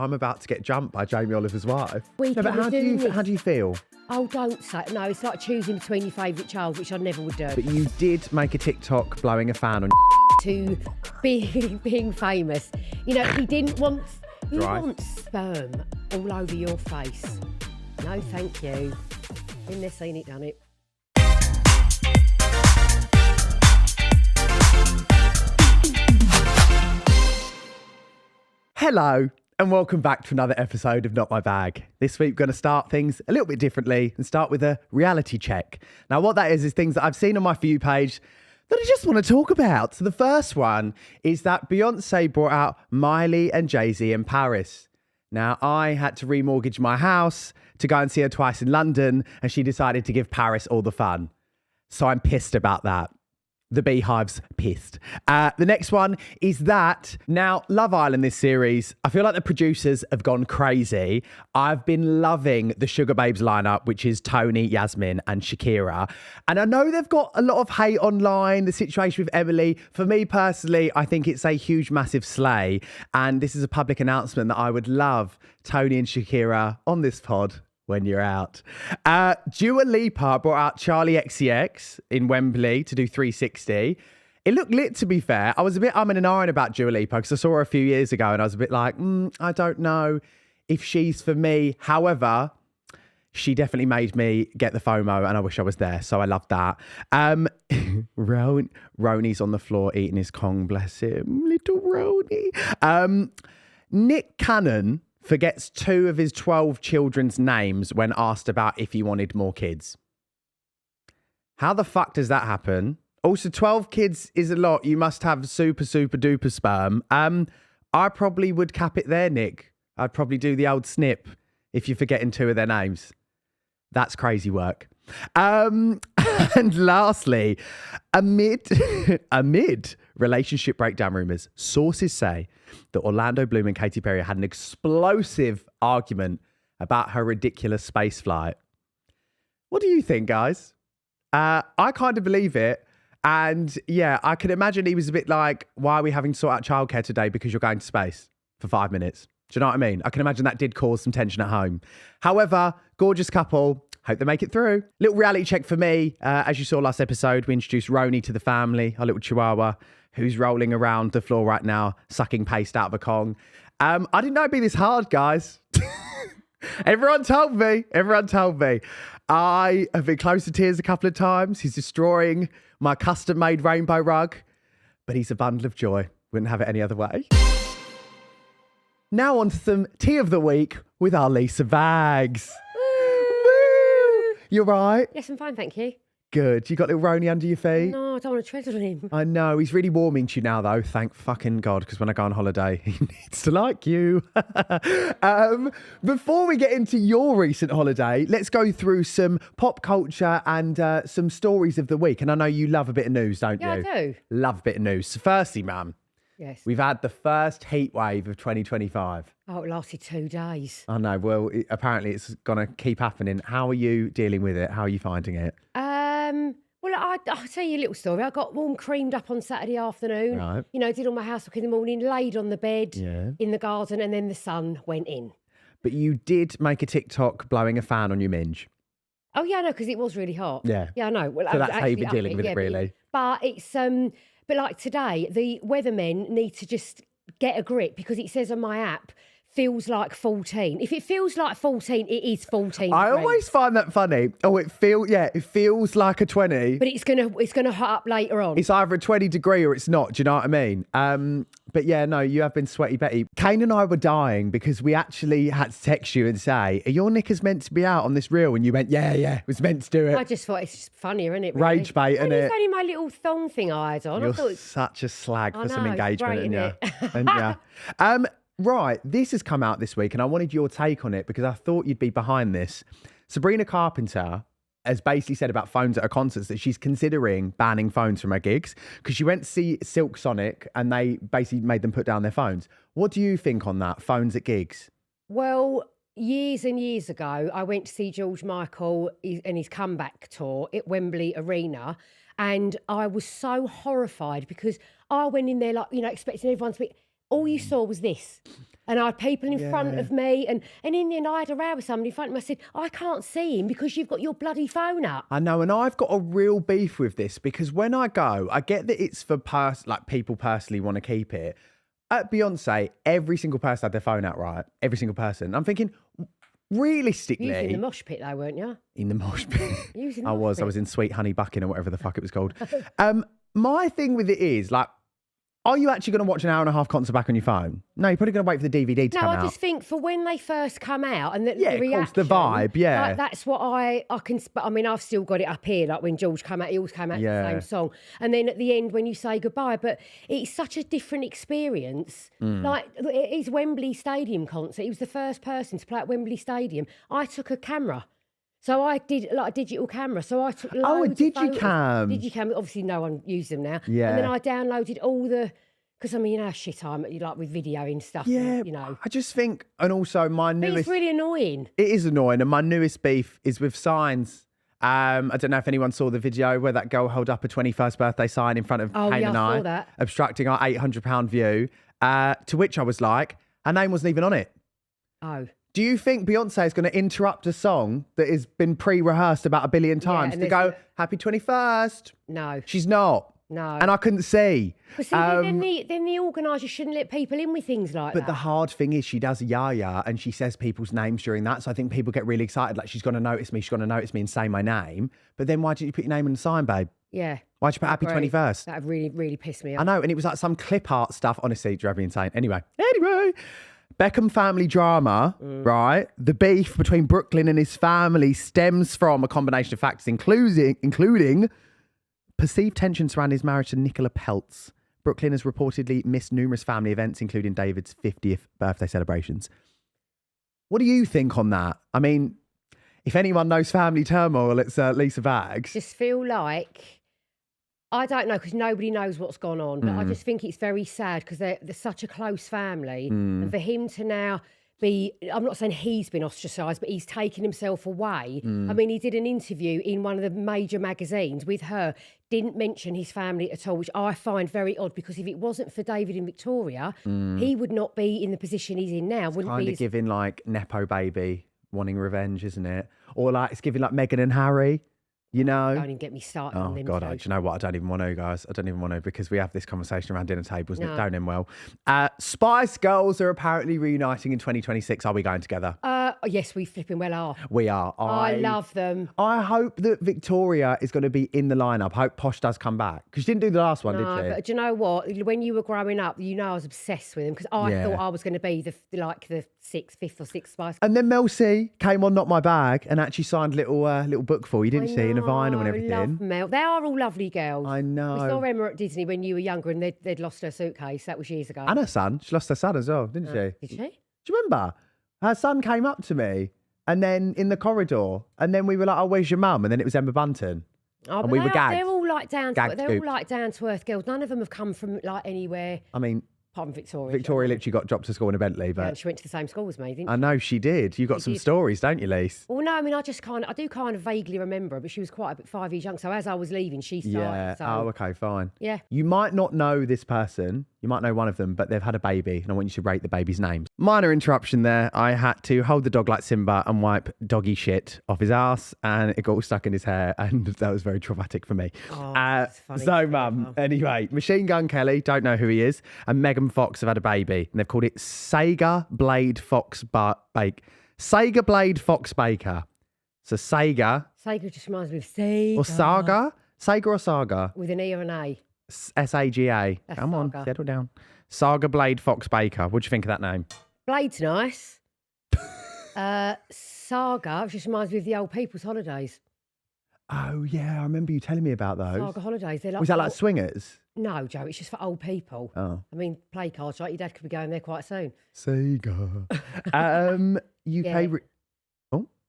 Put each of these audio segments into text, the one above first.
I'm about to get jumped by Jamie Oliver's wife. We No, but how do you feel? Oh, don't say no. It's like choosing between your favourite child, which I never would do. But you did make a TikTok blowing a fan on To being famous, you know, he didn't want. Who Right. wants sperm all over your face? No, thank you. Been there, seen it, done it. Hello and welcome back to another episode of Not My Bagg. This week we're going to start things a little bit differently and start with a reality check. Now what that is things that I've seen on my For You page that I just want to talk about. So the first one is that Beyonce brought out Miley and Jay-Z in Paris. Now I had to remortgage my house to go and see her twice in London and she decided to give Paris all the fun. So I'm pissed about that. The Beehive's pissed. The next one is that now Love Island, this series, I feel like the producers have gone crazy. I've been loving the Sugar Babes lineup, which is Tony, Yasmin and Shakira. And I know they've got a lot of hate online, the situation with Emily. For me personally, I think it's a huge, massive slay. And this is a public announcement that I would love Tony and Shakira on this pod when you're out. Dua Lipa brought out Charlie XCX in Wembley to do 360. It looked lit, to be fair. I was a bit umming and ahhing about Dua Lipa because I saw her a few years ago and I was a bit like, I don't know if she's for me. However, she definitely made me get the FOMO and I wish I was there. So I loved that. Roni's on the floor eating his Kong, bless him. Little Roni. Nick Cannon forgets 2 of his 12 children's names when asked about if he wanted more kids. How the fuck does that happen? Also, 12 kids is a lot. You must have super, super duper sperm. I probably would cap it there, Nick. I'd probably do the old snip if you're forgetting 2 of their names. That's crazy work. And lastly, amid relationship breakdown rumours, sources say that Orlando Bloom and Katy Perry had an explosive argument about her ridiculous space flight. What do you think, guys? I kind of believe it. And yeah, I can imagine he was a bit like, why are we having to sort out childcare today because you're going to space for 5 minutes? Do you know what I mean? I can imagine that did cause some tension at home. However, gorgeous couple. Hope they make it through. Little reality check for me. As you saw last episode, we introduced Roni to the family, our little chihuahua, who's rolling around the floor right now, sucking paste out of a Kong. I didn't know it'd be this hard, guys. Everyone told me. I have been close to tears a couple of times. He's destroying my custom-made rainbow rug, but he's a bundle of joy. Wouldn't have it any other way. Now on to some tea of the week with our Lisa Bags. You're right? Yes, I'm fine, thank you. Good. You got little Roni under your feet? No, I don't want to tread on him. I know. He's really warming to you now, though. Thank fucking God, because when I go on holiday, he needs to like you. Before we get into your recent holiday, let's go through some pop culture and some stories of the week. And I know you love a bit of news, don't you? Yeah, I do. Love a bit of news. So firstly, ma'am. Yes. We've had the first heat wave of 2025. Oh, it lasted 2 days. I know. Well, apparently it's going to keep happening. How are you dealing with it? How are you finding it? Well, I'll tell you a little story. I got warm creamed up on Saturday afternoon. Right. You know, did all my housework in the morning, laid on the bed Yeah. in the garden, and then the sun went in. But you did make a TikTok blowing a fan on your minge. Oh, yeah, I know, because it was really hot. Yeah. Yeah, I know. Well, So that's how you've been actually, dealing with it, really. But it's, but like today, the weathermen need to just get a grip because it says on my app, feels like 14. If it feels like 14, it is 14. I always find that funny. Oh, it feels like a 20. But it's gonna hot up later on. It's either a 20 degree or it's not. Do you know what I mean? But yeah, no, you have been sweaty Betty. Kane and I were dying because we actually had to text you and say, are your knickers meant to be out on this reel? And you went, yeah, it was meant to do it. I just thought it's just funnier, isn't it? Really? Rage bait, isn't it? It's only my little thong thing I had on. You're I thought such a slag for some know, it's engagement. great, And yeah. Right, this has come out this week and I wanted your take on it because I thought you'd be behind this. Sabrina Carpenter has basically said about phones at her concerts that she's considering banning phones from her gigs because she went to see Silk Sonic and they basically made them put down their phones. What do you think on that, phones at gigs? Well, years and years ago, I went to see George Michael and his comeback tour at Wembley Arena. And I was so horrified because I went in there like, you know, expecting everyone to be... all you saw was this. And I had people in front of me. And in the end, I had a row with somebody in front of me. I said, I can't see him because you've got your bloody phone up. I know, and I've got a real beef with this because when I go, I get that it's for people personally want to keep it. At Beyonce, every single person had their phone out, right? Every single person. I'm thinking, realistically... You was in the mosh pit though, weren't you? In the mosh pit. You was in the mosh pit. I was in Sweet Honey Bucking or whatever the fuck it was called. My thing with it is, like, are you actually going to watch an hour and a half concert back on your phone? No, you're probably going to wait for the DVD to come out. No, I just think for when they first come out and the reaction... of course, the vibe, like, that's what I can... I mean, I've still got it up here, like when George came out, he always came out with the same song. And then at the end, when you say goodbye, but it's such a different experience. Like, his Wembley Stadium concert, he was the first person to play at Wembley Stadium. I took a camera. So I did like a digital camera. So I took loads a digicam. Digicam. Obviously, no one used them now. Yeah. And then I downloaded all the... Because, I mean, you know how shit I'm like with video and stuff. Yeah, and, you know. I just think... And also my newest... But it's really annoying. It is annoying. And my newest beef is with signs. I don't know if anyone saw the video where that girl held up a 21st birthday sign in front of Kane and I saw that. Obstructing our £800 view. To which I was like, her name wasn't even on it. Oh. Do you think Beyonce is going to interrupt a song that has been pre-rehearsed about 1 billion times to go, happy 21st? No. She's not. No. And I couldn't see. But see, then the organiser shouldn't let people in with things like that. But the hard thing is she does Yaya and she says people's names during that. So I think people get really excited. Like, she's going to notice me. She's going to notice me and say my name. But then why didn't you put your name on the sign, babe? Yeah. Why'd you put happy 21st? That really, really pissed me off. I know. And it was like some clip art stuff. Honestly, it drove me insane. Anyway. Beckham family drama, right? The beef between Brooklyn and his family stems from a combination of factors, including perceived tension surrounding his marriage to Nicola Peltz. Brooklyn has reportedly missed numerous family events, including David's 50th birthday celebrations. What do you think on that? I mean, if anyone knows family turmoil, it's Lisa Baggs. Just feel like... I don't know, because nobody knows what's gone on, but I just think it's very sad because they're such a close family. And for him to now be, I'm not saying he's been ostracised, but he's taken himself away. I mean, he did an interview in one of the major magazines with her, didn't mention his family at all, which I find very odd because if it wasn't for David and Victoria, he would not be in the position he's in now. Wouldn't kind of giving like Nepo baby wanting revenge, isn't it? Or like it's giving like Meghan and Harry. You know, don't even get me started on them. Oh, God, do you know what? I don't even want to, guys. I don't even want to because we have this conversation around dinner tables and it don't end well. Spice Girls are apparently reuniting in 2026. Are we going together? Yes, we flipping well are. We are. I love them. I hope that Victoria is going to be in the lineup. I hope Posh does come back because she didn't do the last one, did she? But do you know what? When you were growing up, you know I was obsessed with them because I thought I was going to be the fifth or sixth Spice. And then Mel C came on Not My Bagg and actually signed little book for you, didn't she? In a vinyl and everything. I love Mel. They are all lovely girls. I know. We saw Emma at Disney when you were younger and they'd lost her suitcase. That was years ago. And her son. She lost her son as well, didn't she? Did she? Do you remember? Her son came up to me and then in the corridor and then we were like, oh, where's your mum? And then it was Emma Bunton. Oh, and we were gagged. They're all like down to earth girls. None of them have come from like anywhere. I mean, apart from Victoria. Victoria literally got dropped to school in a Bentley, but she went to the same school as me, didn't she? I know she did. You got some stories, don't you, Lise? Well, no, I mean, I do kind of vaguely remember her, but she was quite a bit 5 years young. So as I was leaving, she started. Yeah. So. Oh, okay, fine. Yeah. You might not know this person. You might know one of them, but they've had a baby, and I want you to rate the baby's names. Minor interruption there. I had to hold the dog like Simba and wipe doggy shit off his ass, and it got all stuck in his hair, and that was very traumatic for me. Oh, that's funny. So, Mum, anyway, Machine Gun Kelly, don't know who he is, and Megan Fox have had a baby, and they've called it Sega Blade Fox Bake. Sega Blade Fox Baker. So Sega. Sega just reminds me of Sega. Or Saga. Sega or Saga? With an E or an A. Saga. Come on, settle down. Saga Blade Fox Baker. What do you think of that name? Blade's nice. Saga just reminds me of the old people's holidays. Oh, yeah. I remember you telling me about those. Saga holidays. They're like, was that like swingers? No, Joe. It's just for old people. Oh. I mean, play cards, right? Your dad could be going there quite soon. Sega. UK...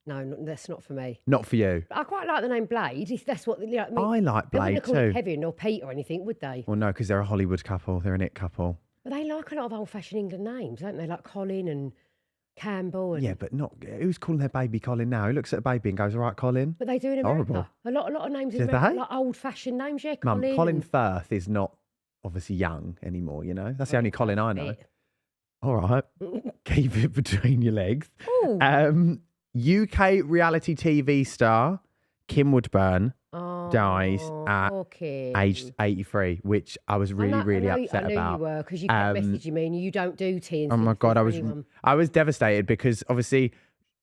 No, that's not for me. Not for you. I quite like the name Blade. If that's what I like Blade they wouldn't too. call it Kevin or Pete or anything, would they? Well, no, because they're a Hollywood couple. They're an it couple. But they like a lot of old-fashioned England names, don't they? Like Colin and Campbell. And... Yeah, but not. Who's calling their baby Colin now? Who looks at a baby and goes, "All right, Colin"? But they do in America. Horrible. A lot of names in America, like old-fashioned names. Yeah, Colin. Mum, Colin Firth is not obviously young anymore. You know, that's the only Colin I know. All right. Keep it between your legs. Ooh. UK reality TV star Kim Woodburn dies at poor kid. aged 83, which I was really upset I knew about. you were, because you kept messaging me and you don't do tea and Oh my God, I was devastated because obviously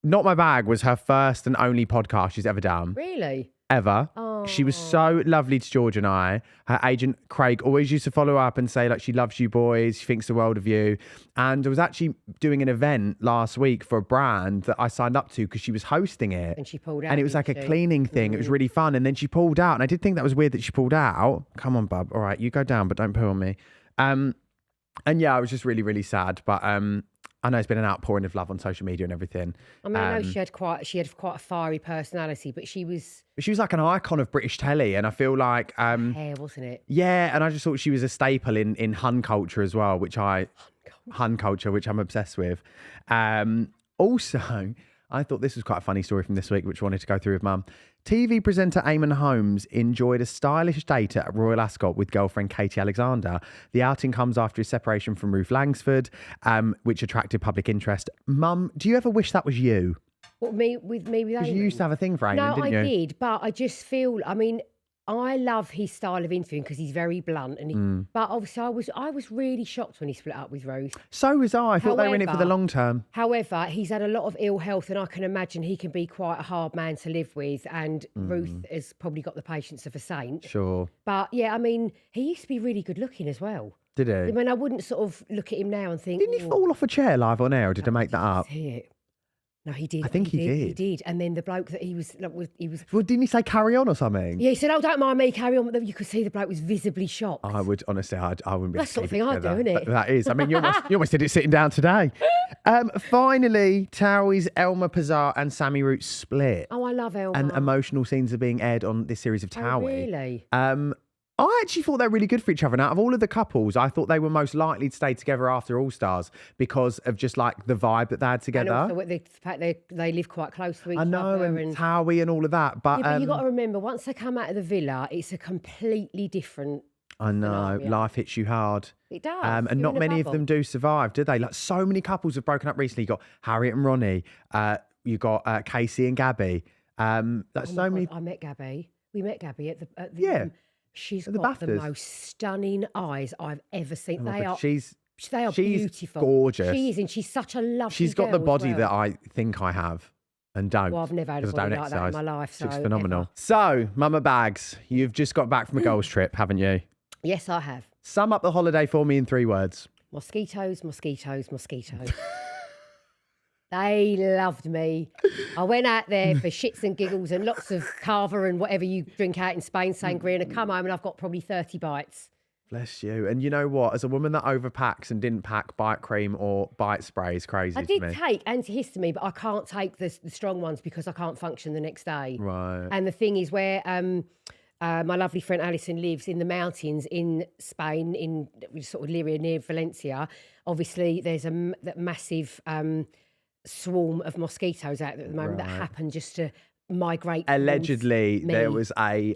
Not My Bag was her first and only podcast she's ever done. Really? Ever. She was so lovely to George and I. Her agent Craig always used to follow up and say, like, she loves you boys, she thinks the world of you. And I was actually doing an event last week for a brand that I signed up to because she was hosting it. And she pulled out. And it was like a cleaning thing. It was really fun. And then she pulled out. And I did think that was weird that she pulled out. Come on, bub. All right, you go down, but don't poo on me. And yeah, I was just really, really sad. But I know it's been an outpouring of love on social media and everything. I mean, I know she had quite a fiery personality, but she was like an icon of British telly, and I feel like hair, wasn't it? Yeah, and I just thought she was a staple in Hun culture as well, which Hun culture, which I'm obsessed with. Also, I thought this was quite a funny story from this week, which I wanted to go through with Mum. TV presenter Eamon Holmes enjoyed a stylish date at Royal Ascot with girlfriend Katie Alexander. The outing comes after his separation from Ruth Langsford, which attracted public interest. Mum, do you ever wish that was you? What, me with Eamon? You used to have a thing for Eamon, didn't you? No, I did, but I just feel, I mean, I love his style of interviewing because he's very blunt, and but obviously I was really shocked when he split up with Ruth. So was I. I thought they were in it for the long term. However, he's had a lot of ill health, and I can imagine he can be quite a hard man to live with. And Ruth has probably got the patience of a saint. Sure. But yeah, I mean, he used to be really good looking as well. Did he? I mean, I wouldn't sort of look at him now and think, didn't he fall off a chair live on air, or did I make that up? See it. No, he did. I think he did. He did. And then the bloke that he was. Well, didn't he say carry on or something? Yeah, he said, "Oh, don't mind me, carry on." But you could see the bloke was visibly shocked. I would honestly, I wouldn't be. That's the sort of thing I'd do, isn't it? That is. I mean, you almost did it sitting down today. Finally, Towie's Elma Pazar and Sammy Root split. Oh, I love Elma. And emotional scenes are being aired on this series of Towie. Oh, really? I actually thought they were really good for each other. And out of all of the couples, I thought they were most likely to stay together after All Stars because of just like the vibe that they had together. And also the fact they live quite close to each other. I know, and Towie and all of that. But, yeah, but you got to remember, once they come out of the villa, it's a completely different. I know, life hits you hard. It does. And not many of them do survive, do they? Like, so many couples have broken up recently. You got Harriet and Ronnie. You got Casey and Gabby. Many. I met Gabby. We met Gabby at the yeah. She's got the most stunning eyes I've ever seen. They are beautiful. Gorgeous. She is, and she's such a lovely She's got the body that I think I have and don't. Well, I've never had a body like that in my life. So it's phenomenal. So, Mama Bags, you've just got back from a girls' trip, haven't you? Yes, I have. Sum up the holiday for me in 3 words. Mosquitoes, mosquitoes, mosquitoes. They loved me. I went out there for shits and giggles and lots of cava and whatever you drink out in Spain, sangria, and I come home and I've got probably 30 bites. Bless you. And you know what? As a woman that overpacks and didn't pack bite cream or bite spray is crazy. I did take antihistamine, but I can't take the strong ones because I can't function the next day. Right. And the thing is, where my lovely friend Alison lives in the mountains in Spain, in sort of Liria near Valencia, obviously there's a massive swarm of mosquitoes out there at the moment that happen just to migrate. Allegedly, there was a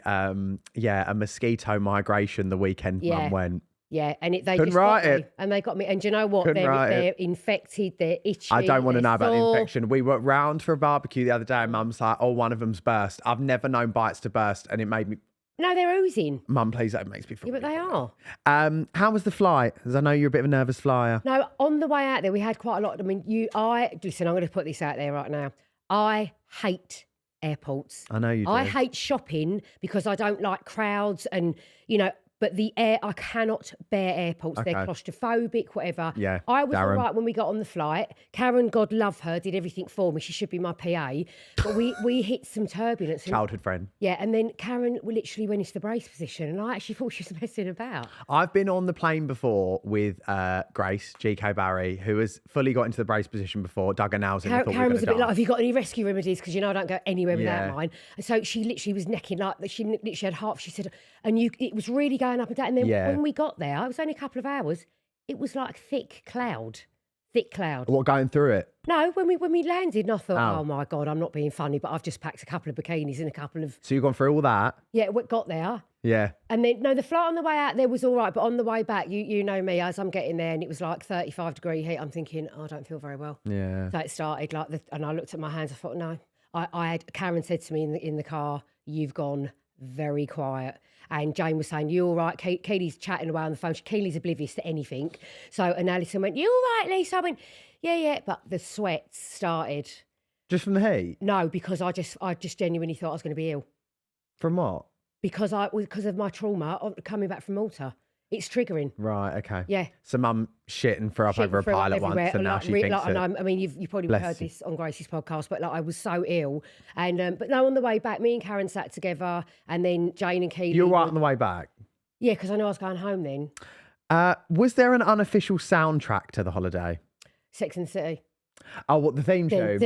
mosquito migration the weekend Mum went. Yeah, and they couldn't just write got it. Me. And they got me. And do you know what? They're infected, they're itchy. I don't want to know about the infection. We were round for a barbecue the other day and Mum's like, oh, one of them's burst. I've never known bites to burst and it made me... No, they're oozing. Mum, please, that makes me feel... Yeah, but they are. How was the flight? Because I know you're a bit of a nervous flyer. No, on the way out there, we had quite a lot. I mean, listen, I'm going to put this out there right now. I hate airports. I know you do. I hate shopping because I don't like crowds and, but I cannot bear airports. Okay. They're claustrophobic, whatever. Yeah, I was all right when we got on the flight. Karen, God love her, did everything for me. She should be my PA. But we hit some turbulence. Childhood friend. Yeah, and then Karen literally went into the brace position and I actually thought she was messing about. I've been on the plane before with Grace, GK Barry, who has fully got into the brace position before, dug her nails in. Karen was a bit like, have you got any rescue remedies? Because I don't go anywhere without mine. And so she literally was necking, like, she literally had half, she said, it was really going up and down. And then when we got there, it was only a couple of hours, it was like thick cloud. What, going through it? No, when we landed, and I thought, Oh. oh my God, I'm not being funny, but I've just packed a couple of bikinis and a couple of... So you've gone through all that? Yeah, we got there. Yeah. And then, no, the flight on the way out there was all right, but on the way back, you know me, as I'm getting there and it was like 35-degree heat, I'm thinking, oh, I don't feel very well. Yeah. So it started and I looked at my hands, I thought, no. Karen said to me in the car, you've gone very quiet. And Jane was saying, you all right? Keely's chatting away on the phone. Keely's oblivious to anything. And Alison went, you all right, Lisa? I went, yeah. But the sweats started. Just from the heat? No, because I just genuinely thought I was going to be ill. From what? Because of my trauma of coming back from Malta. It's triggering. Right, okay. Yeah. So mum shit and threw up over a pile at once, and now she thinks it. I mean, you've probably heard this on Gracie's podcast, but I was so ill. And but no, on the way back, me and Karen sat together, and then Jane and Keely. You were right on the way back? Yeah, because I knew I was going home then. Was there an unofficial soundtrack to the holiday? Sex and the City. Oh, what, the theme show?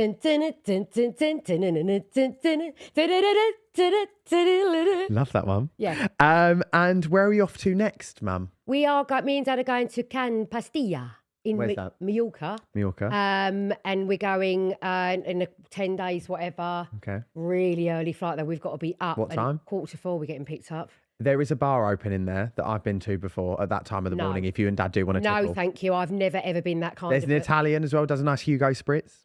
Love that one. Yeah. And where are we off to next, mum? Me and Dad are going to Can Pastilla in Where's that? Mallorca. Mallorca. And we're going in 10 days, whatever. Okay. Really early flight though. We've got to be up. What time? 3:45. We're getting picked up. There is a bar open in there that I've been to before at that time of the morning, if you and Dad do want to No, thank you. I've never, ever been that kind There's of... an Italian as well, does a nice Hugo Spritz.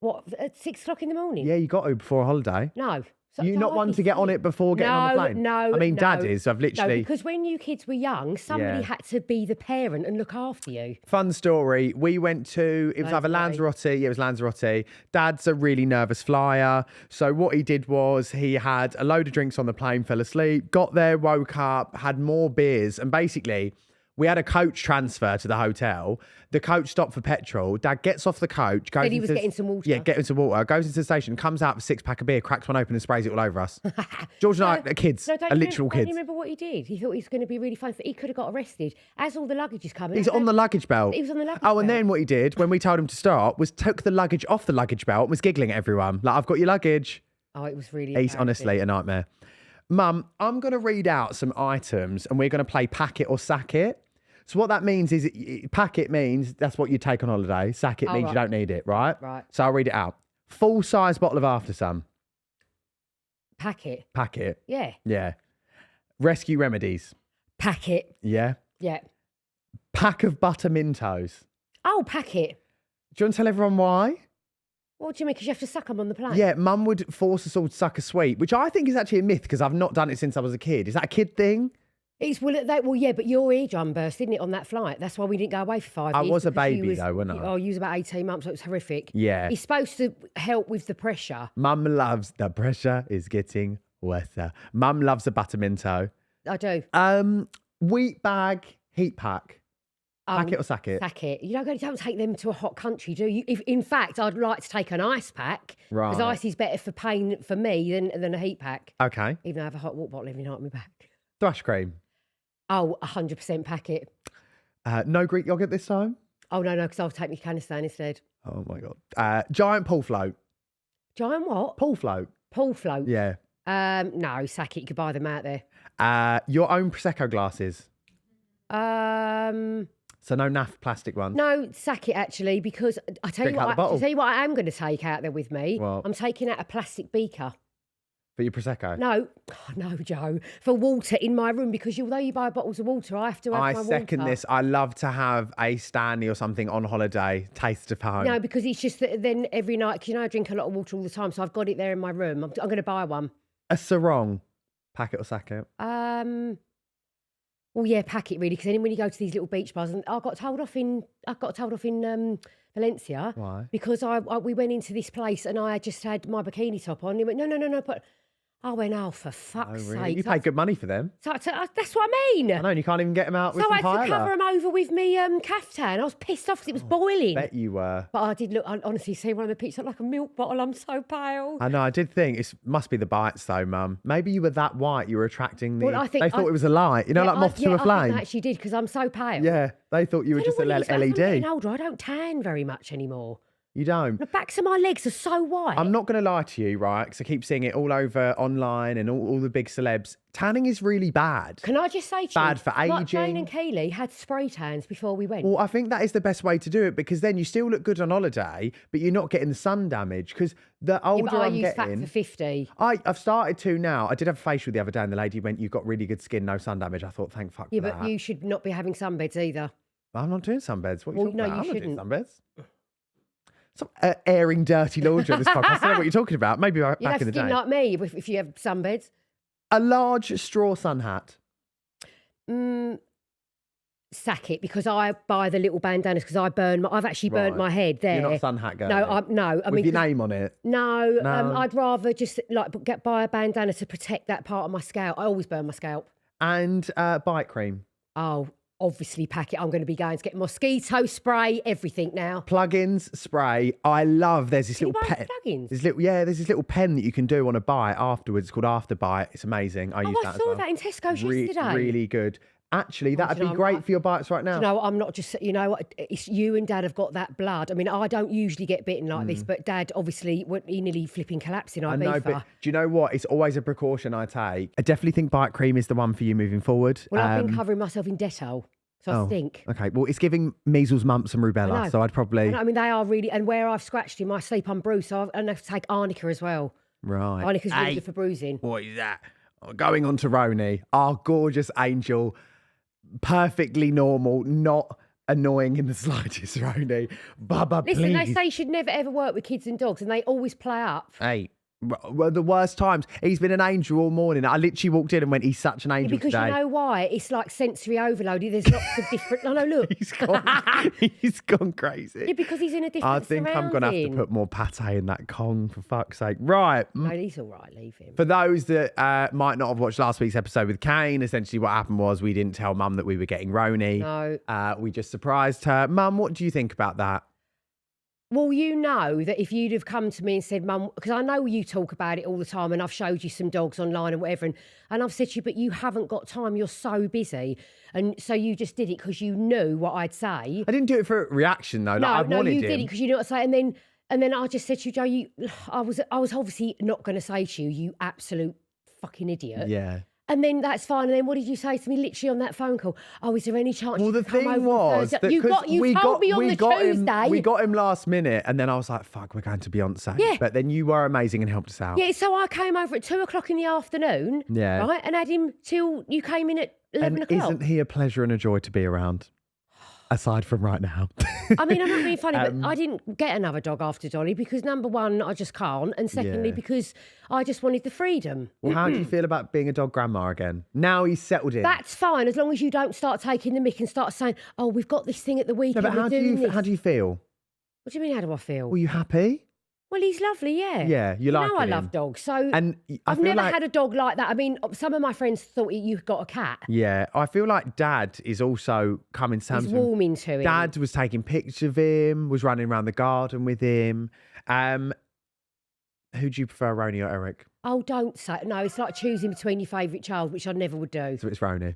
What, at 6 o'clock in the morning? Yeah, you got to before a holiday. No. You're not one to get on it before getting on the plane? No, I mean, Dad is. I've literally... No, because when you kids were young, somebody had to be the parent and look after you. Fun story. We went to... It was either Lanzarote. Yeah, it was Lanzarote. Dad's a really nervous flyer. So what he did was he had a load of drinks on the plane, fell asleep, got there, woke up, had more beers. And basically, we had a coach transfer to the hotel. The coach stopped for petrol. Dad gets off the coach. Said he was getting some water. Yeah, getting some water. Goes into the station, comes out with a 6-pack of beer, cracks one open and sprays it all over us. George and I are kids, are literal kids. Don't you remember what he did? He thought he was going to be really fun. He could have got arrested. As all the luggage is coming. He's on the luggage belt. He was on the luggage belt. Oh, and then what he did, when we told him to stop, was took the luggage off the luggage belt and was giggling at everyone. Like, I've got your luggage. Oh, it was really He's honestly a nightmare. Mum, I'm going to read out some items and we're going to play pack it or sack it. So what that means is, pack it means that's what you take on holiday. Sack it means you don't need it, right? Right. So I'll read it out. Full-size bottle of After Sun. Pack it. Pack it. Yeah. Yeah. Rescue Remedies. Pack it. Yeah. Yeah. Pack of Butter Mintos. Oh, pack it. Do you want to tell everyone why? What do you mean? Because you have to suck them on the plane? Yeah, Mum would force us all to suck a sweet, which I think is actually a myth because I've not done it since I was a kid. Is that a kid thing? Yeah, but your eardrum burst, didn't it, on that flight? That's why we didn't go away for 5 years. I was a baby though, wasn't I? Oh, you was about 18 months, so it was horrific. Yeah. It's supposed to help with the pressure. Mum loves the pressure is getting wetter. Mum loves a butterminto. I do. Wheat bag, heat pack. Pack it or sack it? Sack it. You don't take them to a hot country, do you? In fact, I'd like to take an ice pack. Right. Because ice is better for pain for me than a heat pack. Okay. Even though I have a hot water bottle every night on my back. Thrush cream. Oh, 100% pack it. No Greek yogurt this time? Oh, no, because I'll take my Canistan instead. Oh, my God. Giant pool float. Giant what? Pool float. Pool float? Yeah. No, sack it. You could buy them out there. Your own Prosecco glasses. So no naff plastic ones? No, sack it, actually, because I tell you what I am going to take out there with me. What? I'm taking out a plastic beaker. For your Prosecco? No, Joe. For water in my room, because although you buy bottles of water, I have to have my water. I second this. I love to have a Stanley or something on holiday, taste of home. No, because it's just that then every night, because I drink a lot of water all the time, so I've got it there in my room. I'm going to buy one. A sarong. Pack it or sack it? Well, yeah, pack it really, because then when you go to these little beach bars, and I got told off in Valencia. Why? Because we went into this place and I had just had my bikini top on. And he went, no, but I went, oh, for fuck's sake. You paid good money for them. So that's what I mean. I know, and you can't even get them out with some So I had to cover them over with me caftan. I was pissed off because it was boiling. Bet you were. But I did look, I honestly see one of the pictures like a milk bottle. I'm so pale. I know, I did think, it must be the bites though, Mum. Maybe you were that white, you were attracting the... Well, they thought it was a light, like moth to a flame. I think I actually did, because I'm so pale. Yeah, they thought you were just a LED. I'm getting older, I don't tan very much anymore. You don't. The backs of my legs are so white. I'm not going to lie to you, right? Because I keep seeing it all over online and all the big celebs. Tanning is really bad. Can I just say to you, bad for aging. like Jane and Keely had spray tans before we went. Well, I think that is the best way to do it because then you still look good on holiday, but you're not getting the sun damage. Because the older but I I'm use getting, Fat for 50. I've started to now. I did have a facial the other day, and the lady went, "You've got really good skin, no sun damage." I thought, "Thank fuck Yeah, for but that." you should not be having sunbeds either. I'm not doing sunbeds. What are you Well, talking no, about? you I'm shouldn't. not doing sunbeds. Some airing dirty laundry on this podcast. I don't know what you're talking about. Maybe back You'd have in the skin day. like me if you have sunbeds. A large straw sun hat. Sack it because I buy the little bandanas because I've actually burnt my head there. You're not a sun hat girl. No, I With mean your name on it. No, No. I'd rather just like buy a bandana to protect that part of my scalp. I always burn my scalp. And bite cream. Oh, obviously pack it. I'm going to be going to get mosquito spray, everything now. Plugins, spray. I love. There's this Can you little buy pen. plugins? There's this little pen that you can do on a bite afterwards. It's called After Bite. It's amazing. I use Oh, that I as saw well. that in Tesco's yesterday. Really good. Actually, that'd do you be know, great for your bites right now. You know, I'm not just, you know, it's you and Dad have got that blood. I mean, I don't usually get bitten like this, but Dad obviously, he nearly flipping collapsed in I know, Ibiza. but do you know what? It's always a precaution I take. I definitely think bite cream is the one for you moving forward. Well, I've been covering myself in Dettol, so I stink. Okay, well, it's giving measles, mumps, and rubella, I know. so I'd probably. I mean, they are really, and where I've scratched in my sleep, I'm bruised, so I have to take arnica as well. Right. Arnica's really good for bruising. What is that? Going on to Roni, our gorgeous angel, perfectly normal, not annoying in the slightest, Roni. Bubba, Listen, please. they say you should never ever work with kids and dogs, and they always play up. Hey, well, the worst times. He's been an angel all morning. I literally walked in and went, he's such an angel Because today. you know why? It's like sensory overload. There's lots of different. No, look. he's gone crazy. Yeah, because he's in a different I think I'm going to have to surrounding. put more pate in that Kong, for fuck's sake. Right. No, he's all right. Leave him. For those that might not have watched last week's episode with Kane, essentially what happened was we didn't tell Mum that we were getting Roni. No. We just surprised her. Mum, what do you think about that? Well, you know that if you'd have come to me and said, Mum, because I know you talk about it all the time and I've showed you some dogs online and whatever, and I've said to you, but you haven't got time, you're so busy. And so you just did it because you knew what I'd say. I didn't do it for a reaction, though. Like, I No, wanted you him. did it because you knew what I'd say. And then I just said to you, Joe, I was obviously not going to say to you, you absolute fucking idiot. Yeah. And then that's fine. And then what did you say to me literally on that phone call? Oh, is there any chance Well, you the could come thing over on was Thursday? that You told me on the Tuesday. We got him last minute, and then I was like, "Fuck, we're going to Beyonce." Yeah. But then you were amazing and helped us out. Yeah, so I came over at 2:00 in the afternoon. Yeah. Right, and had him till you came in at 11 And o'clock. isn't he a pleasure and a joy to be around? Aside from right now. I mean, I'm not being funny, but I didn't get another dog after Dolly because number one, I just can't, and secondly, Yeah. because I just wanted the freedom. Well, how do you feel about being a dog grandma again? Now he's settled in. That's fine as long as you don't start taking the mick and start saying, "Oh, we've got this thing at the No, weekend." but how do you feel? What do you mean? How do I feel? Were you happy? Well, he's lovely, yeah. Yeah, you like know I him. love dogs, so And I I've feel never like- had a dog like that. I mean, some of my friends thought you got a cat. Yeah, I feel like Dad is also coming to terms He's with him. warming to him. Dad was taking pictures of him, was running around the garden with him. Who do you prefer, Roni or Eric? Oh, don't say no. It's like choosing between your favourite child, which I never would do. So it's Roni.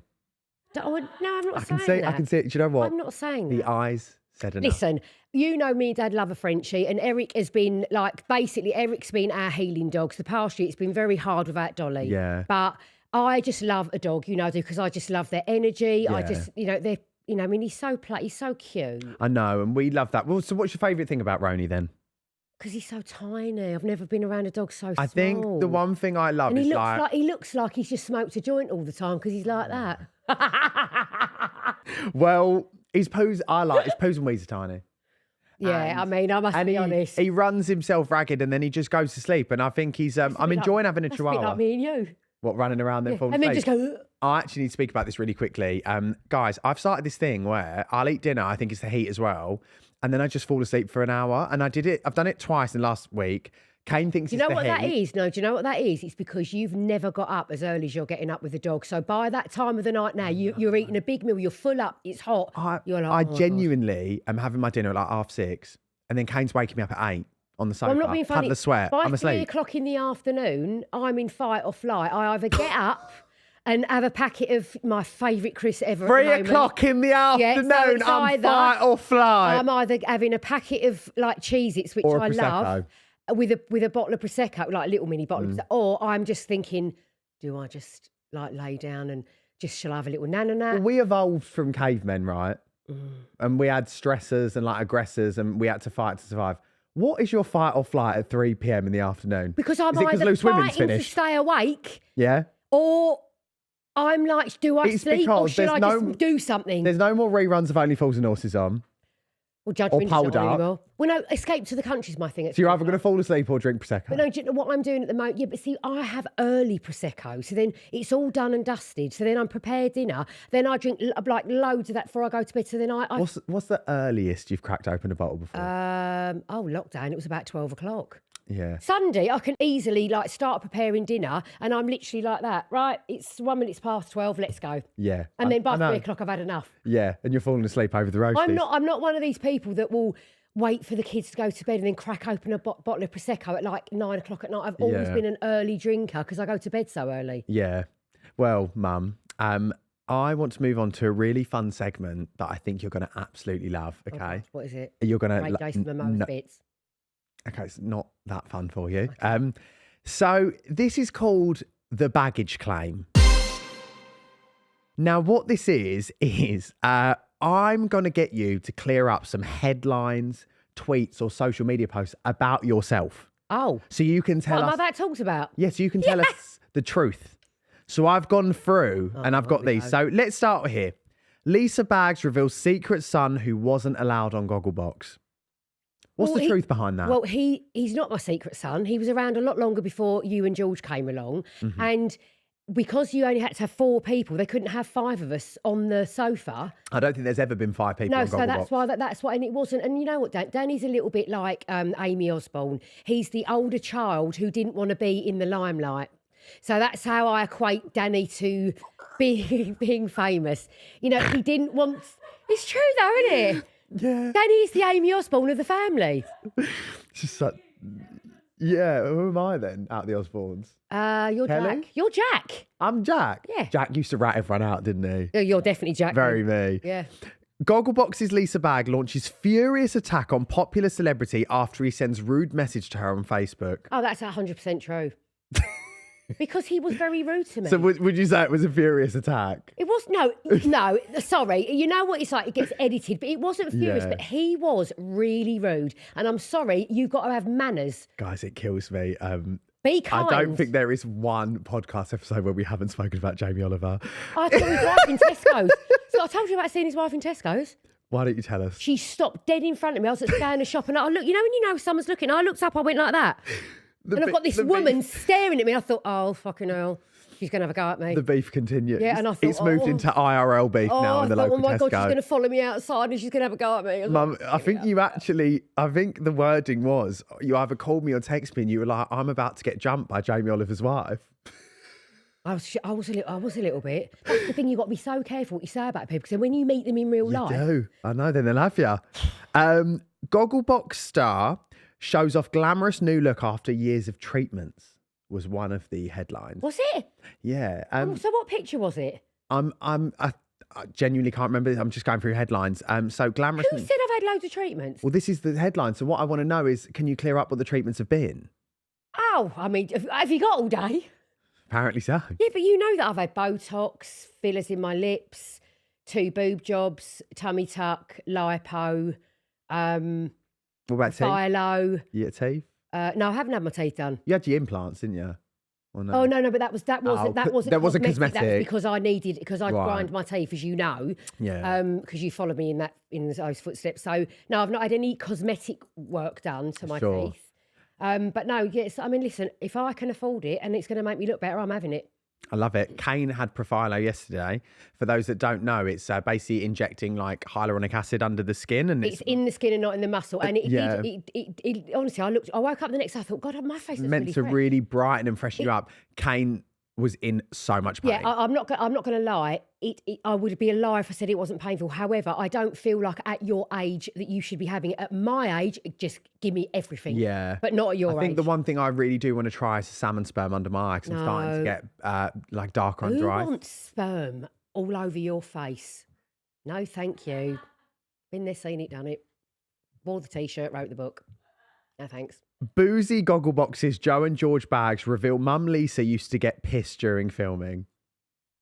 No, I'm not I can saying see. that. I can see it. Do you know what? I'm not saying The that. eyes said enough. Listen, you know me and Dad love a Frenchie, and Eric has been like, basically, Eric's been our healing dog. So the past year, it's been very hard without Dolly. Yeah. But I just love a dog, you know, because I just love their energy. I Yeah. just, I mean, he's so cute. I know, and we love that. Well, so what's your favourite thing about Roni then? Because he's so tiny. I've never been around a dog so small. I think the one thing I love And is he looks like he's just smoked a joint all the time because he's like that. well, his poos and wheeze are tiny. Yeah, I mean, I must be honest. He runs himself ragged and then he just goes to sleep. And I think he's I'm enjoying having a That's a bit chihuahua. like me and you. What, running around there falling And then asleep? just go, "Ugh." I actually need to speak about this really quickly. Guys, I've started this thing where I'll eat dinner, I think it's the heat as well, and then I just fall asleep for an hour. And I've done it twice in the last week. Kane thinks Do you know what that is? No, do you know what that is? It's because you've never got up as early as you're getting up with the dog. So by that time of the night now, you're eating a big meal, you're full up, it's hot. You're like, I "Oh, my God." genuinely am having my dinner at like 6:30, and then Kane's waking me up at 8 on the sofa. Well, I'm not being funny. Had the sweat. By I'm asleep. 3:00 in the afternoon, I'm in fight or flight. I either get up and have a packet of my favourite crisps ever. 3:00 in the afternoon, I'm fight or flight. I'm either having a packet of like Cheez-Its, which I love, with a bottle of Prosecco, like a little mini bottle, or I'm just thinking, do I just like lay down and shall I have a little nana nap? Well, we evolved from cavemen, right? And we had stressors and like aggressors, and we had to fight to survive. What is your fight or flight at 3 p.m. in the afternoon? Because I'm either fighting to stay awake, or I'm like, do I sleep or should I just do something? There's no more reruns of Only Fools and Horses on. Or Judgment not on anymore. Well, no, Escape to the Country's my thing. So you're either going to fall asleep or drink Prosecco. But no, do you know what I'm doing at the moment? Yeah, but see, I have early Prosecco. So then it's all done and dusted. So then I'm prepared dinner. Then I drink like loads of that before I go to bed. So then I What's the earliest you've cracked open a bottle before? Lockdown. It was about 12 o'clock. Yeah. Sunday, I can easily like start preparing dinner and I'm literally like that, right? It's 1 minute past 12, let's go. Yeah. And then by 3 o'clock, I've had enough. Yeah, and you're falling asleep over the roasties. I'm not one of these people that will wait for the kids to go to bed and then crack open a bottle of Prosecco at like 9 o'clock at night. I've always been an early drinker because I go to bed so early. Yeah. Well, Mum, I want to move on to a really fun segment that I think you're going to absolutely love, okay? Oh, what is it? You're going to... Great Jason Momoa's bits. Okay, it's not that fun for you. Okay. So this is called the baggage claim. Now, what this is I'm going to get you to clear up some headlines, tweets, or social media posts about yourself. Oh. So you can tell us... What am I that talked about? Yes, you can tell us the truth. So I've gone through and I've got these. So let's start here. Lisa Baggs reveals secret son who wasn't allowed on Gogglebox. What's the truth behind that? Well, he's not my secret son. He was around a lot longer before you and George came along. Mm-hmm. And because you only had to have 4 people, they couldn't have 5 of us on the sofa. I don't think there's ever been 5 people on Gogglebox. No, so that's why, and it wasn't. And you know what, Danny's a little bit like Amy Osborne. He's the older child who didn't want to be in the limelight. So that's how I equate Danny to being famous. You know, he didn't want... It's true though, isn't it? Yeah. Danny's the Amy Osborne of the family. Just like, yeah, who am I then out of the Osbornes? You're Kelly? Jack. You're Jack. I'm Jack? Yeah. Jack used to rat everyone out, didn't he? You're definitely Jack. Very me. Yeah. Gogglebox's Lisa Bagg launches furious attack on popular celebrity after he sends rude message to her on Facebook. Oh, that's 100% true. Because he was very rude to me. So would you say it was a furious attack? It was, no, sorry. You know what it's like? It gets edited, but it wasn't furious, but he was really rude. And I'm sorry, you've got to have manners. Guys, it kills me. Be kind. I don't think there is one podcast episode where we haven't spoken about Jamie Oliver. I saw his wife in Tesco's. So I told you about seeing his wife in Tesco's. Why don't you tell us? She stopped dead in front of me. I was at the shop and I looked, you know when you know someone's looking? I looked up, I went like that. And I've got this woman staring at me. And I thought, oh, fucking hell. She's going to have a go at me. The beef continues. Yeah, and I thought, it's moved into IRL beef now in the local Tesco. Oh my God, she's going to follow me outside and she's going to have a go at me. Mum, I think the wording was, you either called me or texted me and you were like, I'm about to get jumped by Jamie Oliver's wife. I was a little bit. That's the thing, you've got to be so careful what you say about people because then when you meet them in real life. You do. I know, then they'll have you. Gogglebox star shows off glamorous new look after years of treatments was one of the headlines. Was it? Yeah. So what picture was it? I genuinely can't remember. I'm just going through headlines. So glamorous. Who said I've had loads of treatments? Well, this is the headline. So what I want to know is, can you clear up what the treatments have been? Oh, I mean, have you got all day? Apparently so. Yeah, but you know that I've had Botox, fillers in my lips, 2 boob jobs, tummy tuck, lipo, what about teeth? Philo. You get teeth? No, I haven't had my teeth done. You had your implants, didn't you? Or no? Oh no, but that wasn't cosmetic. That was because I grind my teeth, as you know. Yeah. Because you follow me in those footsteps. So no, I've not had any cosmetic work done to my teeth. But no, yes. I mean, listen, if I can afford it and it's going to make me look better, I'm having it. I love it. Kane had Profilo yesterday. For those that don't know, it's basically injecting like hyaluronic acid under the skin, and it's in the skin and not in the muscle. And it honestly, I woke up the next day, I thought, God, my face is meant really to fresh. really brighten and freshen you up. Kane was in so much pain. Yeah, I'm not going to lie. I would be a liar if I said it wasn't painful. However, I don't feel like at your age that you should be having it. At my age, just give me everything. Yeah. But not at your age. I think the one thing I really do want to try is salmon sperm under my eye because I'm starting to get like darker under eyes. Who wants sperm all over your face? No, thank you. Been there, seen it, done it. Wore the T-shirt, wrote the book. No, thanks. Boozy Gogglebox's Joe and George Baggs reveal Mum Lisa used to get pissed during filming.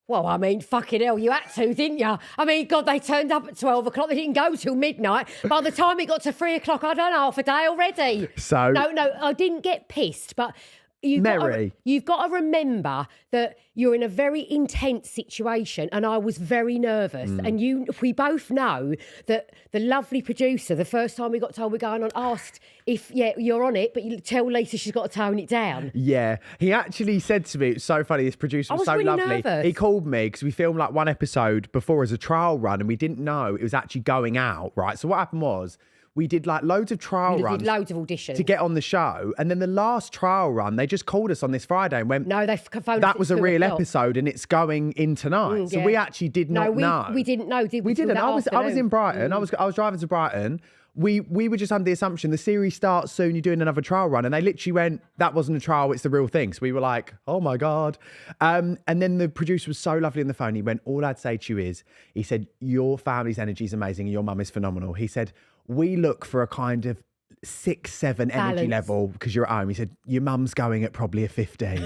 Well, I mean, fucking hell, you had to, didn't you? I mean, God, they turned up at 12 o'clock. They didn't go till midnight. By the time it got to 3 o'clock, I'd done half a day already. So No, I didn't get pissed, but you've got to remember that you're in a very intense situation, and I was very nervous. And we both know that the lovely producer, the first time we got told we're going on, asked if, you're on it, but you tell Lisa she's got to tone it down. Yeah, he actually said to me, it's so funny, this producer was so really lovely. nervous. He called me because we filmed like one episode before as a trial run, and we didn't know it was actually going out, right? So what happened was, we did like loads of trial runs. Did loads of auditions. To get on the show. And then the last trial run, they just called us on this Friday and went, no, they phoned that was a real episode and it's going in tonight. So we actually did not know. We didn't know, did we? We didn't. I was in Brighton. I was driving to Brighton. We were just under the assumption the series starts soon, you're doing another trial run. And they literally went, that wasn't a trial, it's the real thing. So we were like, oh my God. And then the producer was so lovely on the phone. He went, all I'd say to you is, he said, your family's energy is amazing and your mum is phenomenal. He said, we look for a kind of 6, 7 energy level because you're at home. He said, your mum's going at probably a 15. And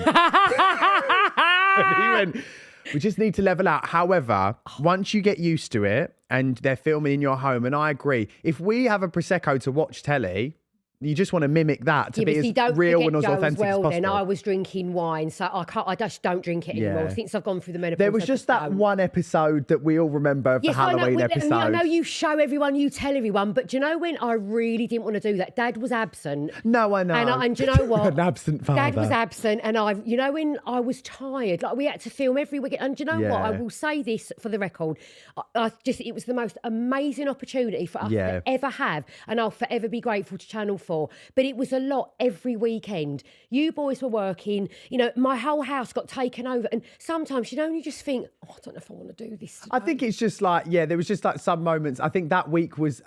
he went, we just need to level out. However, once you get used to it and they're filming in your home, and I agree, if we have a Prosecco to watch telly, you just want to mimic that to be as real and as authentic as possible. Then I was drinking wine, so I just don't drink it anymore since I've gone through the menopause. There was just that one episode that we all remember of the Halloween episode. I know you show everyone, you tell everyone, but do you know when I really didn't want to do that? Dad was absent. No, I know. And do you know what? An absent father. Dad was absent, and you know when I was tired, like we had to film every weekend. And do you know what? I will say this for the record. It was the most amazing opportunity for us to ever have, and I'll forever be grateful to Channel 4. But it was a lot every weekend. You boys were working, my whole house got taken over. And sometimes, you just think, I don't know if I want to do this today. I think it's just like, there was just like some moments. I think that week was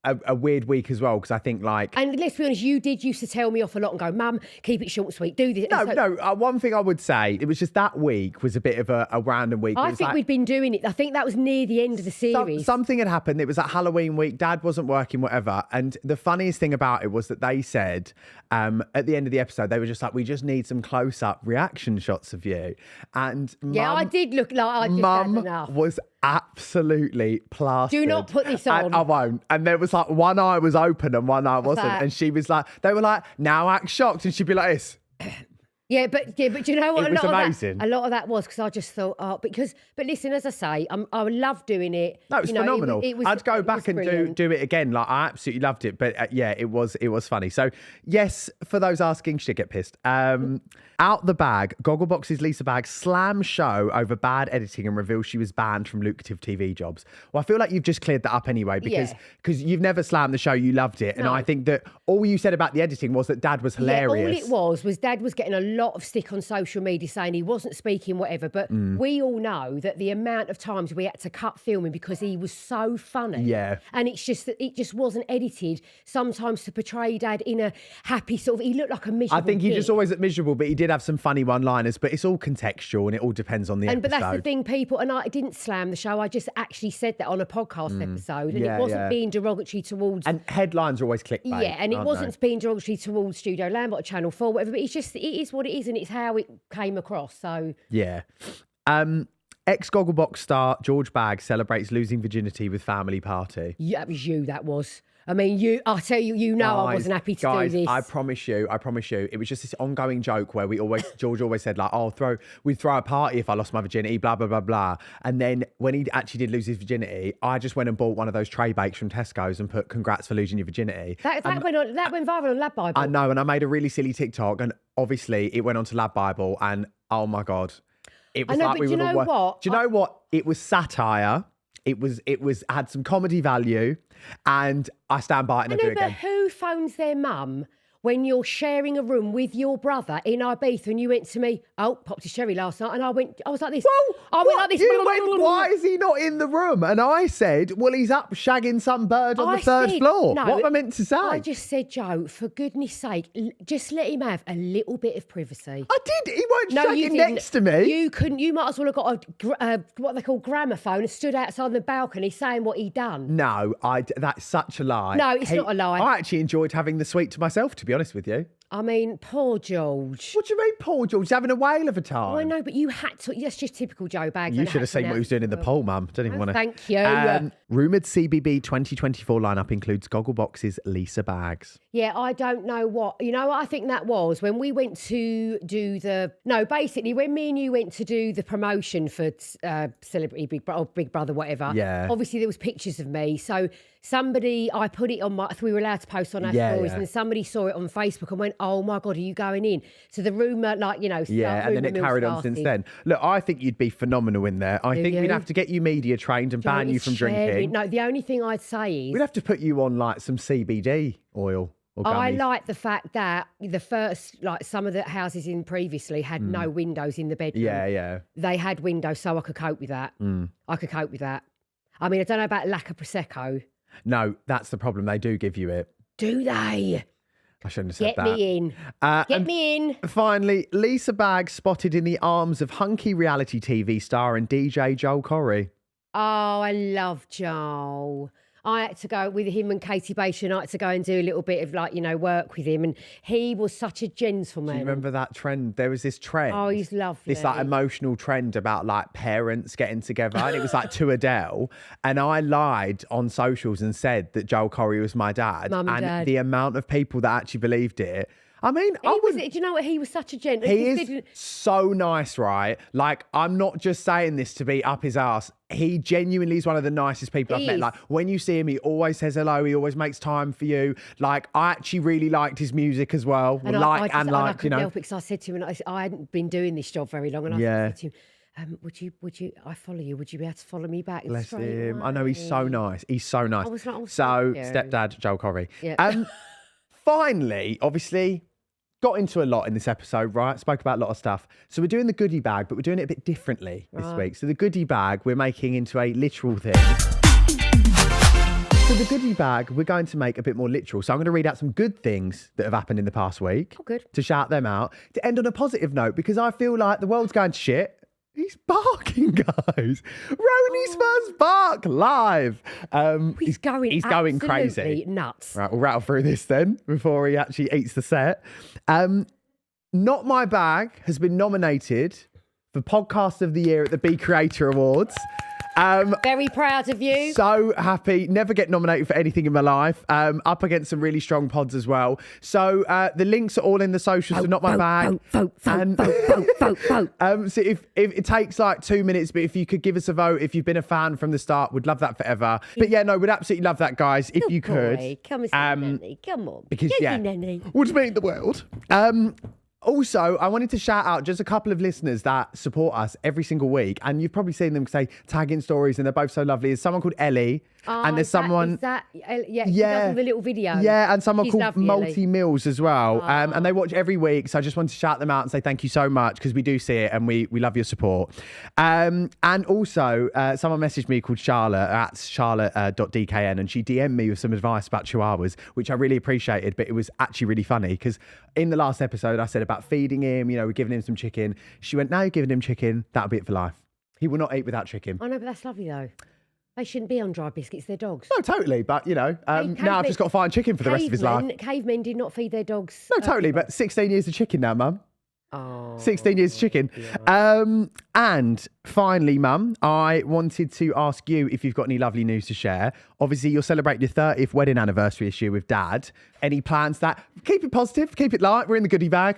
a weird week as well, because I think like... And let's be honest, you did used to tell me off a lot and go, Mum, keep it short and sweet, do this. No, one thing I would say, it was just that week was a bit of a random week. I think we'd been doing it. I think that was near the end of the series. Something had happened. It was at Halloween week. Dad wasn't working, whatever. And the funniest thing about it was that they said at the end of the episode, they were just like, we just need some close-up reaction shots of you. And I did look like I just had enough. Mum was absolutely plastered. Do not put this on. And I won't. And there was like one eye was open and one eye wasn't. And she was like, they were like, now act shocked. And she'd be like this. Yeah, but do you know what? It was amazing. A lot of that was because I just thought, but listen, as I say, I love doing it. No, it was phenomenal. I'd go back and do it again. Like I absolutely loved it. But it was funny. So yes, for those asking, she'd get pissed. Out the bag, Gogglebox's Lisa Bagg slams show over bad editing and reveals she was banned from lucrative TV jobs. Well, I feel like you've just cleared that up anyway because you've never slammed the show. You loved it. And I think that all you said about the editing was that Dad was hilarious. Yeah, all it was Dad was getting a lot of stick on social media saying he wasn't speaking, whatever. But we all know that the amount of times we had to cut filming because he was so funny. Yeah. And it's just that it just wasn't edited sometimes to portray Dad in a happy sort of, he looked like a miserable I think he kid. just always looked miserable, but he did have some funny one-liners, but it's all contextual and it all depends on the episode. But that's the thing, people, and I didn't slam the show, I just actually said that on a podcast episode, and it wasn't being derogatory towards... And headlines are always clickbait. Yeah, and it wasn't being derogatory towards Studio Lambert or Channel 4, whatever, but it is what it is, and it's how it came across, so... Yeah. Ex-Gogglebox star George Bagg celebrates losing virginity with family party. Yeah, that was you, that was. I mean, I tell you, I wasn't happy to do this. I promise you, it was just this ongoing joke where George always said like, we'd throw a party if I lost my virginity, blah, blah, blah, blah. And then when he actually did lose his virginity, I just went and bought one of those tray bakes from Tesco's and put congrats for losing your virginity. That went viral on Lab Bible. I know, and I made a really silly TikTok and obviously it went onto Lab Bible and oh my God. It was like we were the worst. Do you know what? It was satire. It had some comedy value, and I stand by it and I do it again. But who phones their mum when you're sharing a room with your brother in Ibiza and you went to me, oh, popped his cherry last night, and I was like this. Well, I went like this. You went, why is he not in the room? And I said, well, he's up shagging some bird on the third floor. No, what am I meant to say? I just said, Joe, for goodness sake, just let him have a little bit of privacy. I did. He weren't shagging next to me. You might as well have got a what they call gramophone and stood outside the balcony saying what he'd done. No, that's such a lie. No, it's not a lie. I actually enjoyed having the suite to myself, to be honest with you. I mean, poor George. What do you mean, poor George? He's having a whale of a time. Oh, I know, but you had to. That's just typical Joe Bagg. You should have seen what he was doing in the poll, Mum. Don't even want to. Thank you. Rumoured CBB 2024 lineup includes Gogglebox's Lisa Baggs. Yeah, I don't know what. You know what I think that was? When we went to do basically when me and you went to do the promotion for Celebrity Big Brother, whatever. Yeah. Obviously, there was pictures of me. So I put it on we were allowed to post on our stories, and somebody saw it on Facebook and went, oh my God, are you going in? So the rumour, and then it carried on since then. Look, I think you'd be phenomenal in there. I think we'd have to get you media trained and ban you from drinking. No, the only thing I'd say is... We'd have to put you on like some CBD oil or gummies. I like the fact that the first, some of the houses in previously had no windows in the bedroom. Yeah. They had windows, so I could cope with that. I could cope with that. I mean, I don't know about lack of Prosecco. No, that's the problem. They do give you it. Do they? I shouldn't have said that. Get me in. Get me in. Finally, Lisa Baggs spotted in the arms of hunky reality TV star and DJ Joel Corry. Oh, I love Joel. I had to go with him and Katie Bache, I had to go and do a little bit of work with him, and he was such a gentleman. Do you remember that trend? There was this trend. Oh, he's lovely. This emotional trend about parents getting together, and it was to Adele. And I lied on socials and said that Joel Corry was my dad. Mum and Dad. The amount of people that actually believed it. I mean, do you know what? He was such a gent. He is so nice, right? I'm not just saying this to be up his ass. He genuinely is one of the nicest people I've met. When you see him, he always says hello. He always makes time for you. I actually really liked his music as well. And I couldn't help it because I said to him, and I hadn't been doing this job very long, and I said to him, would you, I follow you, would you be able to follow me back? Bless him. I know, he's so nice. He's so nice. I was like, stepdad, Joel Corry. Yeah. Finally, obviously, got into a lot in this episode, right? Spoke about a lot of stuff. So we're doing the goodie bag, but we're doing it a bit differently this week. So the goodie bag, we're making into a literal thing. So the goodie bag, we're going to make a bit more literal. So I'm going to read out some good things that have happened in the past week. Oh, good. To shout them out. To end on a positive note, because I feel like the world's going to shit. He's barking, guys. Roni's first bark live. He's going crazy. Nuts. Right, we'll rattle through this then before he actually eats the set. Not My Bagg has been nominated for Podcast of the Year at the bCreator Awards. Very proud of you. So happy. Never get nominated for anything in my life. Up against some really strong pods as well. So the links are all in the socials. So Not My Bagg. Vote. So if it takes 2 minutes, but if you could give us a vote, if you've been a fan from the start, we'd love that forever. But we'd absolutely love that, guys. If you could, come and see Nanny. Come on, because Nanny would mean the world. Also, I wanted to shout out just a couple of listeners that support us every single week. And you've probably seen them tag in stories, and they're both so lovely. There's someone called Ellie. And there's someone... She does all the little videos. Yeah, and someone She's called lovely, Multi Mills as well. And they watch every week. So I just wanted to shout them out and say thank you so much, because we do see it and we love your support. And also, someone messaged me called Charlotte at charlotte.dkn, and she DM'd me with some advice about chihuahuas, which I really appreciated, but it was actually really funny because in the last episode I said about feeding him, we're giving him some chicken. She went, now you're giving him chicken, that'll be it for life. He will not eat without chicken. I know, but that's lovely though. They shouldn't be on dry biscuits, they're dogs. No, totally. But, now I've just got to find chicken for the rest of his life. Cavemen did not feed their dogs. No, totally. But 16 years of chicken now, Mum. Oh, 16 years of chicken. Yeah. And finally, Mum, I wanted to ask you if you've got any lovely news to share. Obviously, you're celebrating your 30th wedding anniversary this year with Dad. Any plans that... Keep it positive, keep it light. We're in the goodie bag.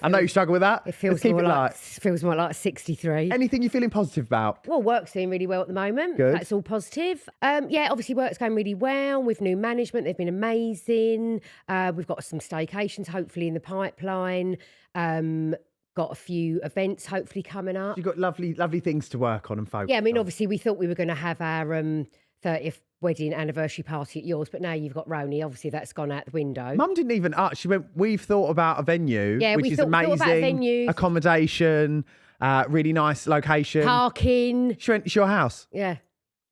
I know you struggle with that. It feels more like 63. Anything you're feeling positive about? Well, work's doing really well at the moment. Good. That's all positive. Obviously work's going really well with new management. They've been amazing. We've got some staycations hopefully in the pipeline. Got a few events hopefully coming up. You've got lovely things to work on and focus Yeah, I mean, on. obviously we thought we were going to have our 30th wedding anniversary party at yours, but now you've got Roni. Obviously, that's gone out the window. Mum didn't even ask. She went, we've thought about a venue, Yeah, which we is thought about amazing. venues. Accommodation, really nice location. Parking. She went, it's your house. Yeah.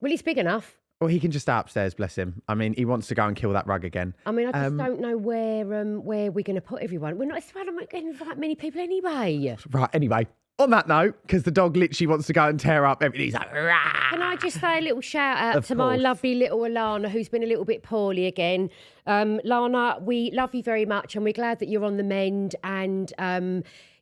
Well, it's big enough. Well, he can just stay upstairs, bless him. I mean, he wants to go and kill that rug again. I mean, I just don't know where we're going to put everyone. We're not going to invite many people anyway. Right, anyway. On that note, because the dog literally wants to go and tear up everything. He's like, rah! Can I just say a little shout out to my course. lovely little Alana, who's been a little bit poorly again. Lana, we love you very much, and we're glad that you're on the mend. And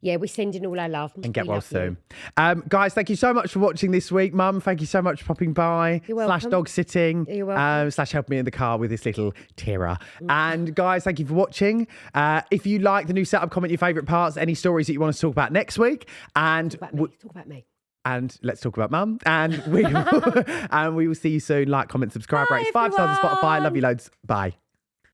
yeah, we're sending all our love. And get well soon. Guys, thank you so much for watching this week. Mum, thank you so much for popping by. You're welcome. Slash dog sitting. You're welcome. Slash helping me in the car with this little tearer. And guys, thank you for watching. If you like the new setup, comment your favourite parts, any stories that you want us to talk about next week. And Talk about me. And let's talk about Mum. And we will see you soon. Like, comment, subscribe, Bye, rate 5 stars on Spotify. everyone. Love you loads. Bye.